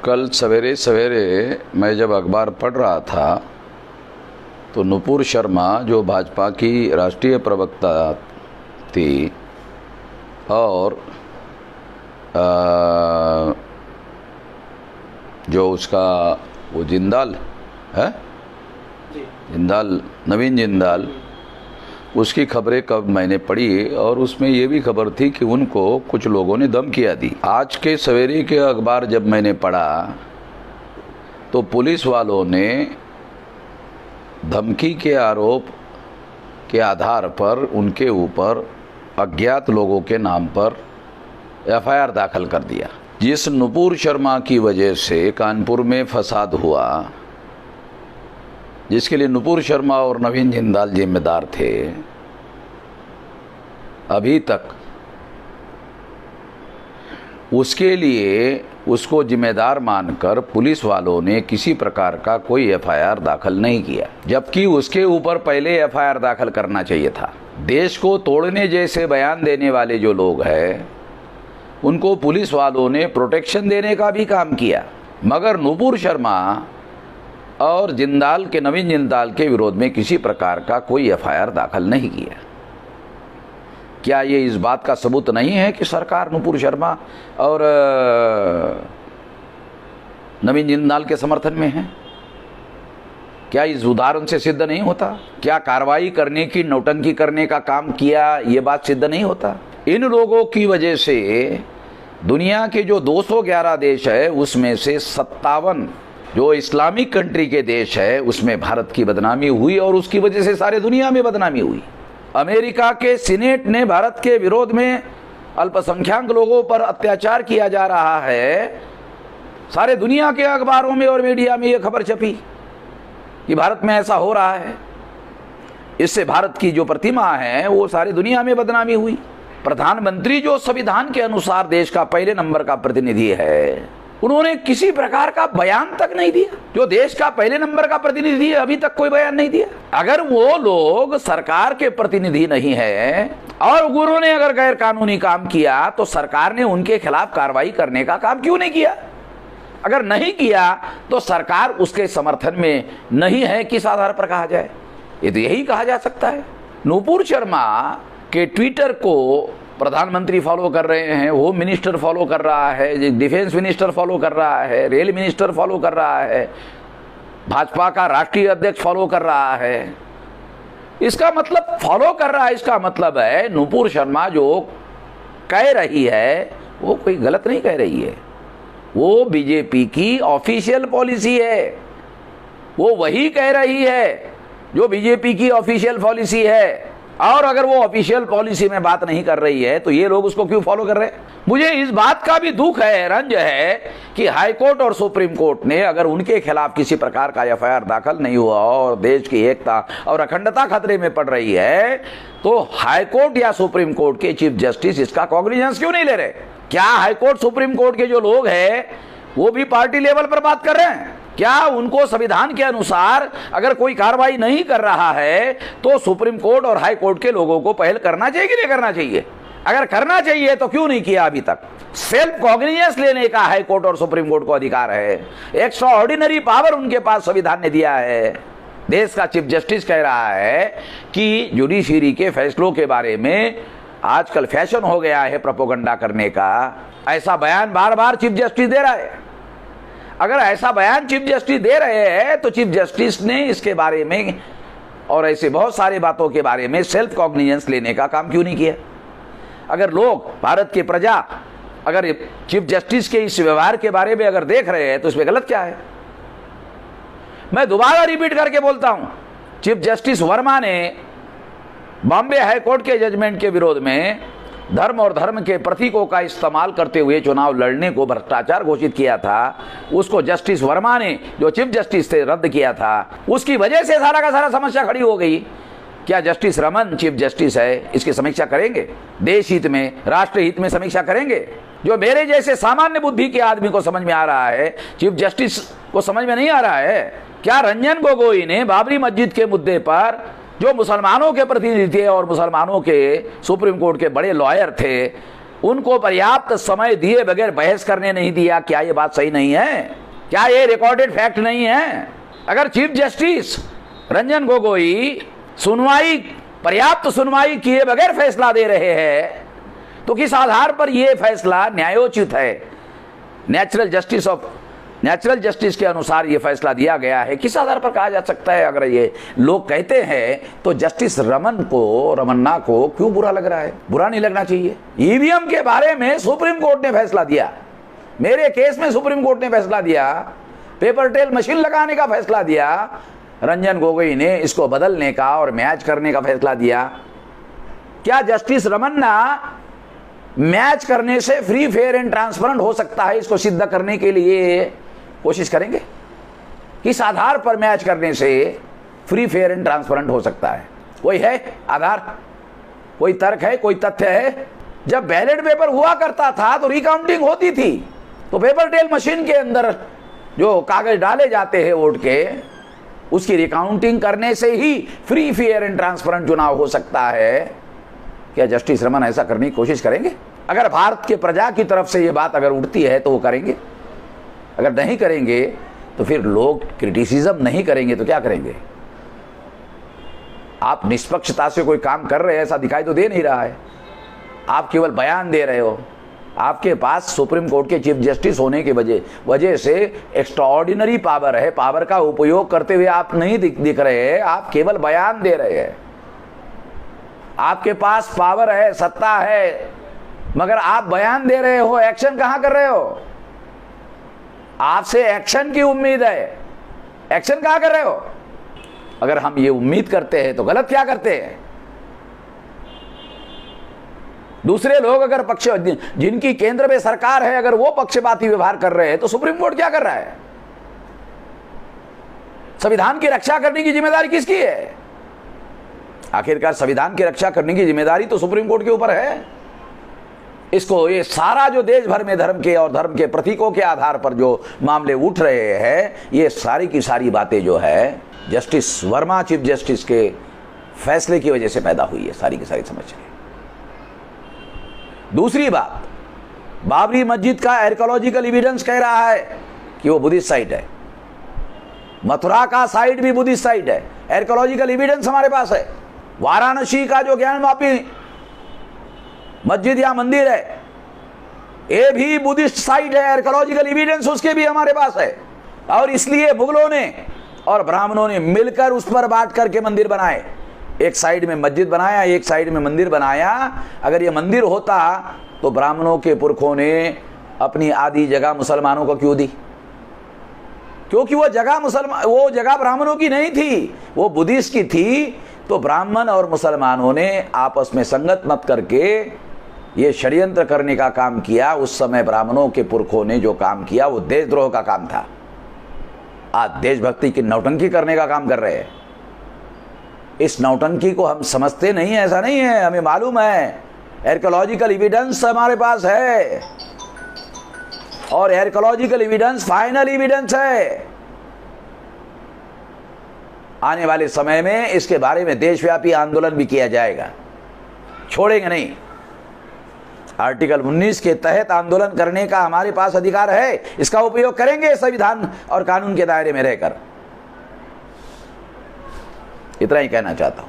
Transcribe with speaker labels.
Speaker 1: कल सवेरे सवेरे मैं जब अखबार पढ़ रहा था तो नुपुर शर्मा जो भाजपा की राष्ट्रीय प्रवक्ता थी और जो उसका वो जिंदाल है, जिंदाल, नवीन जिंदाल, उसकी खबरें कब मैंने पढ़ी और उसमें ये भी खबर थी कि उनको कुछ लोगों ने धमकियाँ दी। आज के सवेरे के अखबार जब मैंने पढ़ा तो पुलिस वालों ने धमकी के आरोप के आधार पर उनके ऊपर अज्ञात लोगों के नाम पर एफआईआर दाखिल कर दिया। जिस नुपुर शर्मा की वजह से कानपुर में फसाद हुआ, जिसके लिए नुपुर शर्मा और नवीन जिंदाल जिम्मेदार थे, अभी तक उसके लिए उसको जिम्मेदार मानकर पुलिस वालों ने किसी प्रकार का कोई एफआईआर दाखिल नहीं किया, जबकि उसके ऊपर पहले एफआईआर दाखिल करना चाहिए था। देश को तोड़ने जैसे बयान देने वाले जो लोग हैं उनको पुलिस वालों ने प्रोटेक्शन देने का भी काम किया, मगर नुपुर शर्मा और जिंदाल के, नवीन जिंदाल के विरोध में किसी प्रकार का कोई एफआईआर दाखिल नहीं किया। क्या ये इस बात का सबूत नहीं है कि सरकार नुपुर शर्मा और नवीन जिंदाल के समर्थन में है? क्या इस उदाहरण से सिद्ध नहीं होता? क्या कार्रवाई करने की, नौटंकी करने का काम किया, ये बात सिद्ध नहीं होता? इन लोगों की वजह से दुनिया के जो 211 देश है उसमें से 57 जो इस्लामिक कंट्री के देश है उसमें भारत की बदनामी हुई और उसकी वजह से सारे दुनिया में बदनामी हुई। अमेरिका के सीनेट ने भारत के विरोध में अल्पसंख्यक लोगों पर अत्याचार किया जा रहा है, सारे दुनिया के अखबारों में और मीडिया में ये खबर छपी कि भारत में ऐसा हो रहा है। इससे भारत की जो प्रतिमा है वो सारी दुनिया में बदनामी हुई। प्रधानमंत्री जो संविधान के अनुसार देश का पहले नंबर का प्रतिनिधि है, उन्होंने किसी प्रकार का बयान तक नहीं दिया। जो देश का पहले नंबर का प्रतिनिधि है अभी तक कोई बयान नहीं दिया। अगर वो लोग सरकार के प्रतिनिधि नहीं है और उन्होंने अगर गैर कानूनी काम किया तो सरकार ने उनके खिलाफ कार्रवाई करने का काम क्यों नहीं किया? अगर नहीं किया तो सरकार उसके समर्थन में नहीं है, किस आधार पर कहा जाए? ये तो यही कहा जा सकता है। नुपुर शर्मा के ट्विटर को प्रधानमंत्री फॉलो कर रहे हैं, होम मिनिस्टर फॉलो कर रहा है, डिफेंस मिनिस्टर फॉलो कर रहा है, रेल मिनिस्टर फॉलो कर रहा है, भाजपा का राष्ट्रीय अध्यक्ष फॉलो कर रहा है। इसका मतलब फॉलो कर रहा है, इसका मतलब है नुपुर शर्मा जो कह रही है वो कोई गलत नहीं कह रही है, वो बीजेपी की ऑफिशियल पॉलिसी है। वो वही कह रही है जो बीजेपी की ऑफिशियल पॉलिसी है। और अगर वो ऑफिशियल पॉलिसी में बात नहीं कर रही है तो ये लोग उसको क्यों फॉलो कर रहे हैं? मुझे इस बात का भी दुख है, रंज है कि हाई कोर्ट और सुप्रीम कोर्ट ने अगर उनके खिलाफ किसी प्रकार का एफआईआर दाखिल नहीं हुआ और देश की एकता और अखंडता खतरे में पड़ रही है तो हाई कोर्ट या सुप्रीम कोर्ट के चीफ जस्टिस इसका कॉग्निजेंस क्यों नहीं ले रहे? क्या हाई कोर्ट, सुप्रीम कोर्ट के जो लोग हैं वो भी पार्टी लेवल पर बात कर रहे हैं? क्या उनको संविधान के अनुसार अगर कोई कार्रवाई नहीं कर रहा है तो सुप्रीम कोर्ट और हाई कोर्ट के लोगों को पहल करना चाहिए कि नहीं करना चाहिए? अगर करना चाहिए तो क्यों नहीं किया अभी तक? सेल्फ कॉग्निजेंस लेने का हाई कोर्ट और सुप्रीम कोर्ट को अधिकार है, एक्स्ट्रा ऑर्डिनरी पावर उनके पास संविधान ने दिया है। देश का चीफ जस्टिस कह रहा है कि जुडिशरी के फैसलों के बारे में आजकल फैशन हो गया है प्रोपेगेंडा करने का। ऐसा बयान बार बार चीफ जस्टिस दे रहा है। अगर ऐसा बयान चीफ जस्टिस दे रहे हैं तो चीफ जस्टिस ने इसके बारे में और ऐसे बहुत सारे बातों के बारे में सेल्फ कॉग्निजेंस लेने का काम क्यों नहीं किया? अगर लोग, भारत की प्रजा अगर चीफ जस्टिस के इस व्यवहार के बारे में अगर देख रहे हैं तो इसमें गलत क्या है? मैं दोबारा रिपीट करके बोलता हूं, चीफ जस्टिस वर्मा ने बॉम्बे हाई कोर्ट के जजमेंट के विरोध में धर्म और धर्म के प्रतीकों का इस्तेमाल करते हुए चुनाव लड़ने को भ्रष्टाचार घोषित किया था। उसको जस्टिस वर्मा ने, जो चीफ जस्टिस थे, रद्द किया था। उसकी वजह से सारा का सारा समस्या खड़ी हो गई। क्या जस्टिस रमन चीफ जस्टिस है, इसकी समीक्षा करेंगे? देश हित में, राष्ट्र हित में समीक्षा करेंगे? जो मेरे जैसे सामान्य बुद्धि के आदमी को समझ में आ रहा है, चीफ जस्टिस को समझ में नहीं आ रहा है। क्या रंजन गोगोई ने बाबरी मस्जिद के मुद्दे पर, जो मुसलमानों के प्रतिनिधि थे और मुसलमानों के सुप्रीम कोर्ट के बड़े लॉयर थे, उनको पर्याप्त समय दिए बगैर बहस करने नहीं दिया। क्या ये बात सही नहीं है? क्या ये रिकॉर्डेड फैक्ट नहीं है? अगर चीफ जस्टिस रंजन गोगोई पर्याप्त सुनवाई किए बगैर फैसला दे रहे हैं तो किस आधार पर यह फैसला न्यायोचित है? नेचुरल जस्टिस के अनुसार यह फैसला दिया गया है, किस आधार पर कहा जा सकता है? अगर ये लोग कहते हैं तो जस्टिस रमन्ना को क्यों बुरा लग रहा है? बुरा नहीं लगना चाहिए। ईवीएम के बारे में सुप्रीम कोर्ट ने फैसला दिया, मेरे केस में सुप्रीम कोर्ट ने फैसला दिया, पेपर ट्रेल मशीन लगाने का फैसला दिया, रंजन गोगोई ने इसको बदलने का और मैच करने का फैसला दिया। क्या जस्टिस रमन्ना मैच करने से फ्री फेयर एंड ट्रांसपेरेंट हो सकता है? इसको सिद्ध करने के लिए कोशिश करेंगे। किस आधार पर मैच करने से फ्री फेयर एंड ट्रांसपेरेंट हो सकता है? कोई है आधार? कोई तर्क है? कोई तथ्य है? जब बैलेट पेपर हुआ करता था तो रिकाउंटिंग होती थी, तो पेपर ट्रेल मशीन के अंदर जो कागज डाले जाते हैं वोट के, उसकी रिकाउंटिंग करने से ही फ्री फेयर एंड ट्रांसपेरेंट चुनाव हो सकता है। क्या जस्टिस रमन ऐसा करने की कोशिश करेंगे? अगर भारत के प्रजा की तरफ से यह बात अगर उठती है तो वो करेंगे। अगर नहीं करेंगे तो फिर लोग क्रिटिसिज्म नहीं करेंगे तो क्या करेंगे? आप निष्पक्षता से कोई काम कर रहे हैं ऐसा दिखाई तो दे नहीं रहा है। आप केवल बयान दे रहे हो। आपके पास सुप्रीम कोर्ट के चीफ जस्टिस होने की वजह से एक्स्ट्राऑर्डिनरी पावर है। पावर का उपयोग करते हुए आप नहीं दिख रहे हैं, आप केवल बयान दे रहे हैं। आपके पास पावर है, सत्ता है, मगर आप बयान दे रहे हो, एक्शन कहां कर रहे हो? आपसे एक्शन की उम्मीद है, एक्शन कहां कर रहे हो? अगर हम ये उम्मीद करते हैं तो गलत क्या करते हैं? दूसरे लोग अगर जिनकी केंद्र में सरकार है, अगर वो पक्षपाती व्यवहार कर रहे हैं तो सुप्रीम कोर्ट क्या कर रहा है? संविधान की रक्षा करने की जिम्मेदारी किसकी है? आखिरकार संविधान की रक्षा करने की जिम्मेदारी तो सुप्रीम कोर्ट के ऊपर है। इसको ये सारा जो देश भर में धर्म के और धर्म के प्रतीकों के आधार पर जो मामले उठ रहे हैं, ये सारी की सारी बातें जो है जस्टिस वर्मा चीफ जस्टिस के फैसले की वजह से पैदा हुई है, सारी की सारी समझ ली। दूसरी बात, बाबरी मस्जिद का आर्कियोलॉजिकल एविडेंस कह रहा है कि वो बुद्धिस्ट साइट है। मथुरा का साइट भी बुद्धिस्ट साइट है, आर्कियोलॉजिकल एविडेंस हमारे पास है। वाराणसी का जो ज्ञानवापी मस्जिद या मंदिर है, ये भी बुद्धिस्ट साइट है, आर्कियोलॉजिकल एविडेंस उसके भी हमारे पास है। और इसलिए मुगलों ने और ब्राह्मणों ने मिलकर उस पर बांट करके मंदिर बनाए। एक साइड में मस्जिद बनाया, एक साइड में मंदिर बनाया। अगर ये मंदिर होता तो ब्राह्मणों के पुरखों ने अपनी आधी जगह मुसलमानों को क्यों दी? क्योंकि वो जगह ब्राह्मणों की नहीं थी, वो बुद्धिस्ट की थी। तो ब्राह्मण और मुसलमानों ने आपस में संगत मत करके ये षड्यंत्र करने का काम किया। उस समय ब्राह्मणों के पुरखों ने जो काम किया वो देशद्रोह का काम था। आज देशभक्ति की नौटंकी करने का काम कर रहे हैं। इस नौटंकी को हम समझते नहीं है, ऐसा नहीं है, हमें मालूम है। आर्कियोलॉजिकल एविडेंस हमारे पास है और आर्कियोलॉजिकल एविडेंस फाइनल एविडेंस है। आने वाले समय में इसके बारे में देशव्यापी आंदोलन भी किया जाएगा, छोड़ेंगे नहीं। आर्टिकल 19 के तहत आंदोलन करने का हमारे पास अधिकार है, इसका उपयोग करेंगे संविधान और कानून के दायरे में रहकर। इतना ही कहना चाहता हूं।